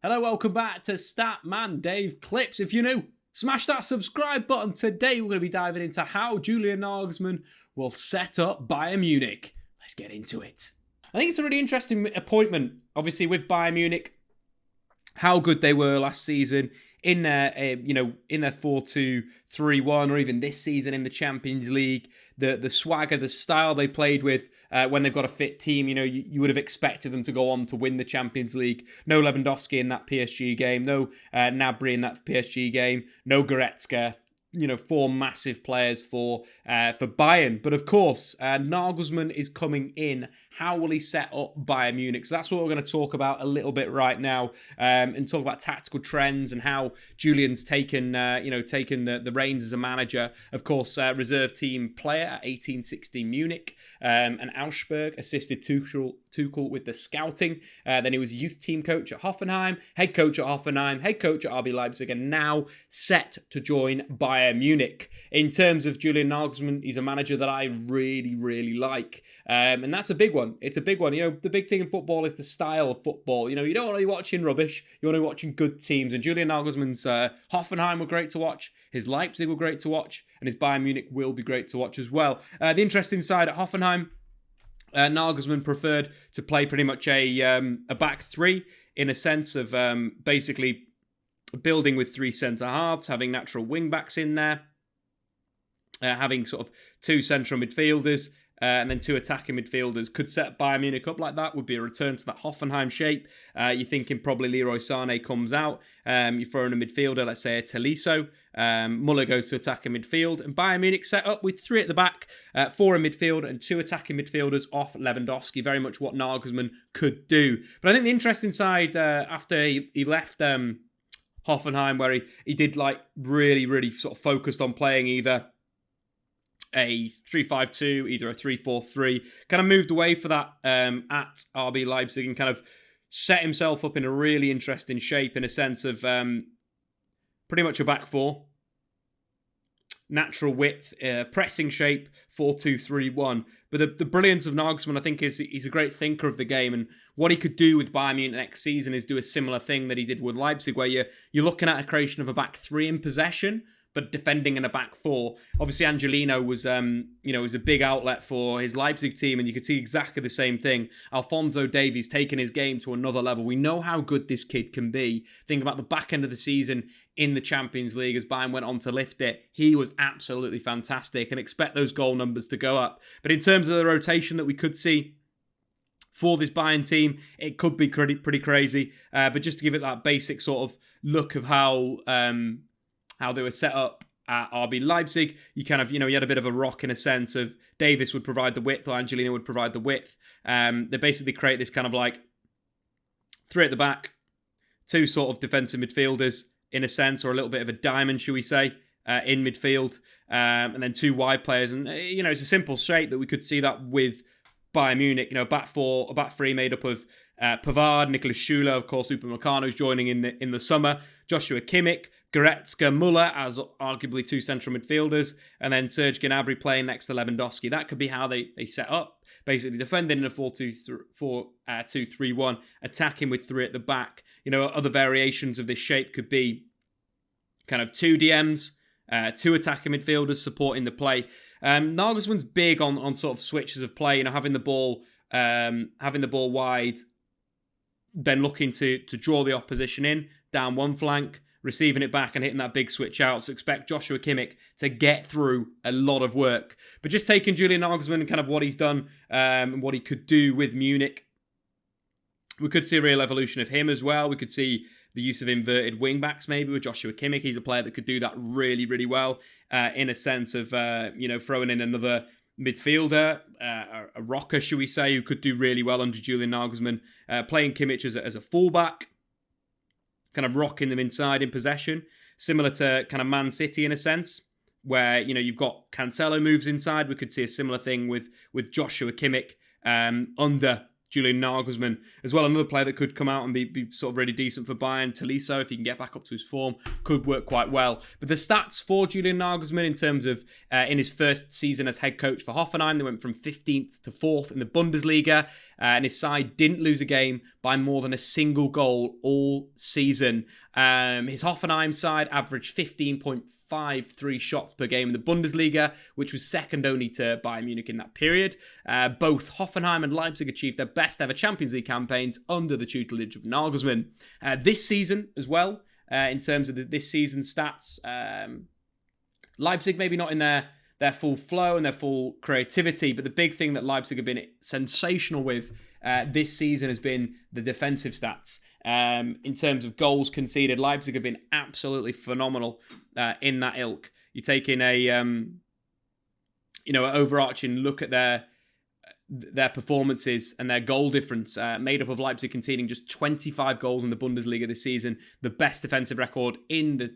Hello, welcome back to Statman Dave Clips. If you're new, smash that subscribe button. Today we're going to be diving into how Julian Nagelsmann will set up Bayern Munich. Let's get into it. I think it's a really interesting appointment, obviously, with Bayern Munich. How good they were last season in their, in their 4-2-3-1, or even this season in the Champions League. The swagger, the style they played with when they've got a fit team. You would have expected them to go on to win the Champions League. No Lewandowski in that PSG game. No Gnabry in that PSG game. No Goretzka. Four massive players for Bayern. But of course, Nagelsmann is coming in. How will he set up Bayern Munich? So that's what we're going to talk about a little bit right now, and talk about tactical trends and how Julian's taken the reins as a manager. Of course, reserve team player at 1816 Munich, and Augsburg, assisted Tuchel with the scouting. Then he was youth team coach at Hoffenheim, head coach at Hoffenheim, head coach at RB Leipzig, and now set to join Bayern Munich. In terms of Julian Nagelsmann, he's a manager that I really, really like. And that's a big one. It's a big one. The big thing in football is the style of football. You don't want to be watching rubbish. You want to be watching good teams. And Julian Nagelsmann's Hoffenheim were great to watch. His Leipzig were great to watch. And his Bayern Munich will be great to watch as well. The interesting side at Hoffenheim, Nagelsmann preferred to play pretty much a back three, in a sense of basically building with three centre-halves, having natural wing-backs in there, having sort of two central midfielders, and then two attacking midfielders. Could set Bayern Munich up like that, would be a return to that Hoffenheim shape. You're thinking probably Leroy Sane comes out. You throw in a midfielder, let's say a Tolisso. Muller goes to attacking midfield. And Bayern Munich set up with three at the back, four in midfield, and two attacking midfielders off Lewandowski. Very much what Nagelsmann could do. But I think the interesting side, after he left Hoffenheim, where he did really, really sort of focused on playing either a 3-5-2, either a 3-4-3, kind of moved away for that at RB Leipzig and kind of set himself up in a really interesting shape, in a sense of pretty much a back four, natural width, pressing shape, 4-2-3-1. But the brilliance of Nagelsmann, I think, is he's a great thinker of the game, and what he could do with Bayern Munich next season is do a similar thing that he did with Leipzig, where you're looking at a creation of a back three in possession, but defending in a back four. Obviously, Angelino was a big outlet for his Leipzig team, and you could see exactly the same thing. Alphonso Davies taking his game to another level. We know how good this kid can be. Think about the back end of the season in the Champions League as Bayern went on to lift it. He was absolutely fantastic, and expect those goal numbers to go up. But in terms of the rotation that we could see for this Bayern team, it could be pretty crazy. But just to give it that basic sort of look of how they were set up at RB Leipzig, you kind of, you had a bit of a rock in a sense of Davis would provide the width, or Angelino would provide the width. They basically create this kind of three at the back, two sort of defensive midfielders in a sense, or a little bit of a diamond, should we say, in midfield, and then two wide players. And, it's a simple shape that we could see that with Bayern Munich, back four, a back three made up of Pavard, Nicolas Schüller, of course, Upamecano's joining in the summer, Joshua Kimmich, Goretzka, Muller as arguably two central midfielders, and then Serge Gnabry playing next to Lewandowski. That could be how they set up, basically defending in a 4-2-3-1, attacking with three at the back. Other variations of this shape could be kind of two DMs, two attacking midfielders supporting the play. Nagelsmann's big on sort of switches of play, having the ball wide, then looking to draw the opposition in, down one flank, receiving it back and hitting that big switch out. So expect Joshua Kimmich to get through a lot of work. But just taking Julian Nagelsmann and kind of what he's done and what he could do with Munich, we could see a real evolution of him as well. We could see the use of inverted wing-backs maybe with Joshua Kimmich. He's a player that could do that really, really well in a sense of, throwing in another midfielder, a rocker, should we say, who could do really well under Julian Nagelsmann, playing Kimmich as a fullback, kind of rocking them inside in possession, similar to kind of Man City in a sense, where, you've got Cancelo moves inside. We could see a similar thing with Joshua Kimmich under Julian Nagelsmann as well. Another player that could come out and be sort of really decent for Bayern. Tolisso, if he can get back up to his form, could work quite well. But the stats for Julian Nagelsmann in terms of in his first season as head coach for Hoffenheim, they went from 15th to 4th in the Bundesliga, and his side didn't lose a game by more than a single goal all season. His Hoffenheim side averaged 15.53 shots per game in the Bundesliga, which was second only to Bayern Munich in that period. Both Hoffenheim and Leipzig achieved their best ever Champions League campaigns under the tutelage of Nagelsmann. This season as well, in terms of this season's stats, Leipzig maybe not in their full flow and their full creativity, but the big thing that Leipzig have been sensational with this season has been the defensive stats. In terms of goals conceded, Leipzig have been absolutely phenomenal in that ilk. You're taking an overarching look at their performances and their goal difference, made up of Leipzig conceding just 25 goals in the Bundesliga this season, the best defensive record in the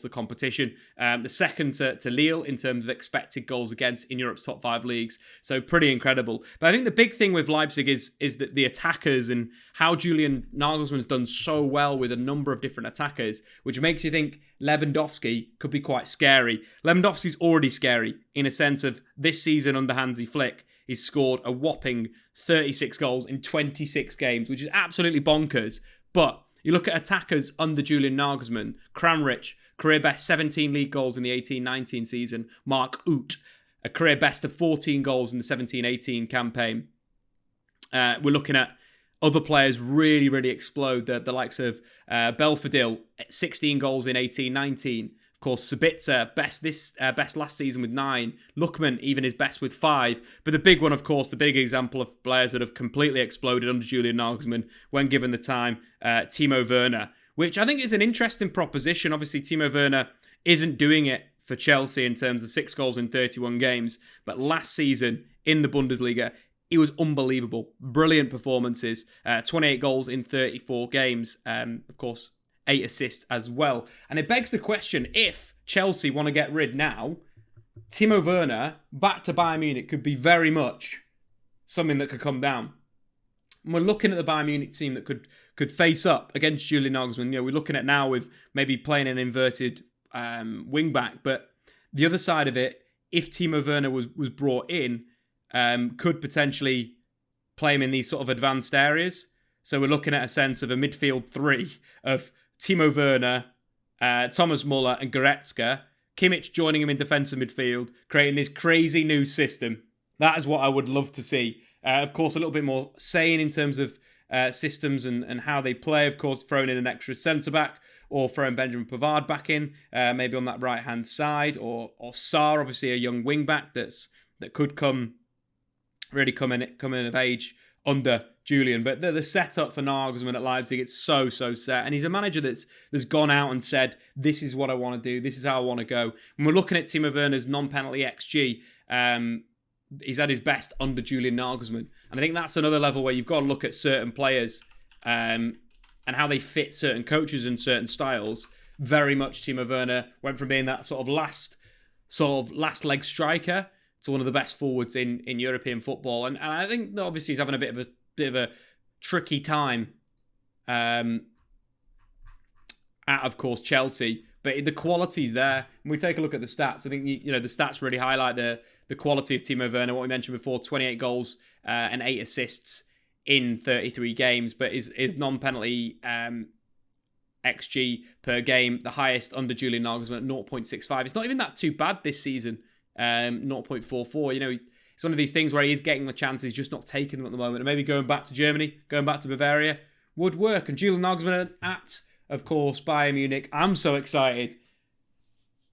competition, the second to Lille in terms of expected goals against in Europe's top 5 leagues. So pretty incredible. But I think the big thing with Leipzig is that the attackers and how Julian Nagelsmann's done so well with a number of different attackers, which makes you think Lewandowski could be quite scary. Lewandowski's already scary in a sense of this season under Hansi Flick. He's scored a whopping 36 goals in 26 games, which is absolutely bonkers. But you look at attackers under Julian Nagelsmann, Kramaric, career best 17 league goals in the 18-19 season. Mark Uth, a career best of 14 goals in the 17-18 campaign. We're looking at other players really, really explode. The likes of Belfodil, 16 goals in 18-19. Of course, Sabitzer, best last season with 9. Lookman, even his best with 5. But the big one, of course, the big example of players that have completely exploded under Julian Nagelsmann when given the time, Timo Werner, which I think is an interesting proposition. Obviously, Timo Werner isn't doing it for Chelsea in terms of 6 goals in 31 games. But last season in the Bundesliga, he was unbelievable. Brilliant performances. 28 goals in 34 games. Of course, 8 assists as well. And it begs the question, if Chelsea want to get rid now, Timo Werner back to Bayern Munich could be very much something that could come down. And we're looking at the Bayern Munich team that could face up against Julian Nagelsmann. We're looking at now with maybe playing an inverted wing back, but the other side of it, if Timo Werner was brought in, could potentially play him in these sort of advanced areas. So we're looking at a sense of a midfield 3 of Timo Werner, Thomas Muller and Goretzka, Kimmich joining him in defensive midfield, creating this crazy new system. That is what I would love to see. Of course, a little bit more sane in terms of systems and how they play. Of course, throwing in an extra centre-back or throwing Benjamin Pavard back in, maybe on that right-hand side, or Sarr, obviously a young wing-back that could come in of age under Julian. But the setup for Nagelsmann at Leipzig, it's so set. And he's a manager that's gone out and said, this is what I want to do. This is how I want to go. When we're looking at Timo Werner's non-penalty XG, he's at his best under Julian Nagelsmann. And I think that's another level where you've got to look at certain players and how they fit certain coaches and certain styles. Very much Timo Werner went from being that sort of last leg striker to one of the best forwards in European football. And I think that obviously he's having a bit of a tricky time at, of course, Chelsea. But the quality's there. When we take a look at the stats, I think the stats really highlight the quality of Timo Werner. What we mentioned before, 28 goals and 8 assists in 33 games. But his non-penalty XG per game, the highest under Julian Nagelsmann at 0.65. It's not even that too bad this season. 0.44. It's one of these things where he is getting the chances, he's just not taking them at the moment. And maybe going back to Germany, going back to Bavaria would work. And Julian Nagelsmann at, of course, Bayern Munich. I'm so excited.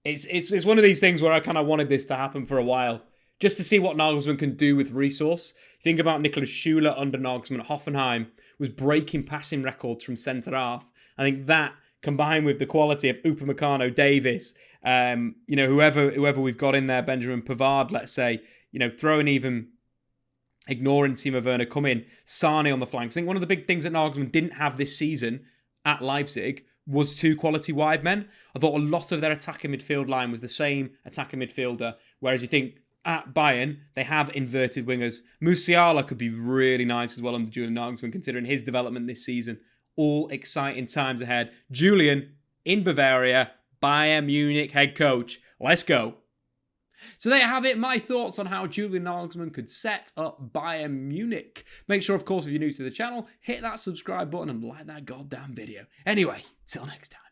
It's one of these things where I kind of wanted this to happen for a while, just to see what Nagelsmann can do with resource. Think about Niklas Süle under Nagelsmann at Hoffenheim, was breaking passing records from centre half. I think that, combined with the quality of Upamecano, Davis, whoever we've got in there, Benjamin Pavard, let's say, ignoring Timo Werner, come in, Sane on the flanks. I think one of the big things that Nagelsmann didn't have this season at Leipzig was 2 quality wide men. I thought a lot of their attacking midfield line was the same attacking midfielder, whereas you think at Bayern, they have inverted wingers. Musiala could be really nice as well under Julian Nagelsmann, considering his development this season. All exciting times ahead. Julian in Bavaria, Bayern Munich head coach. Let's go. So there you have it, my thoughts on how Julian Nagelsmann could set up Bayern Munich. Make sure, of course, if you're new to the channel, hit that subscribe button and like that goddamn video. Anyway, till next time.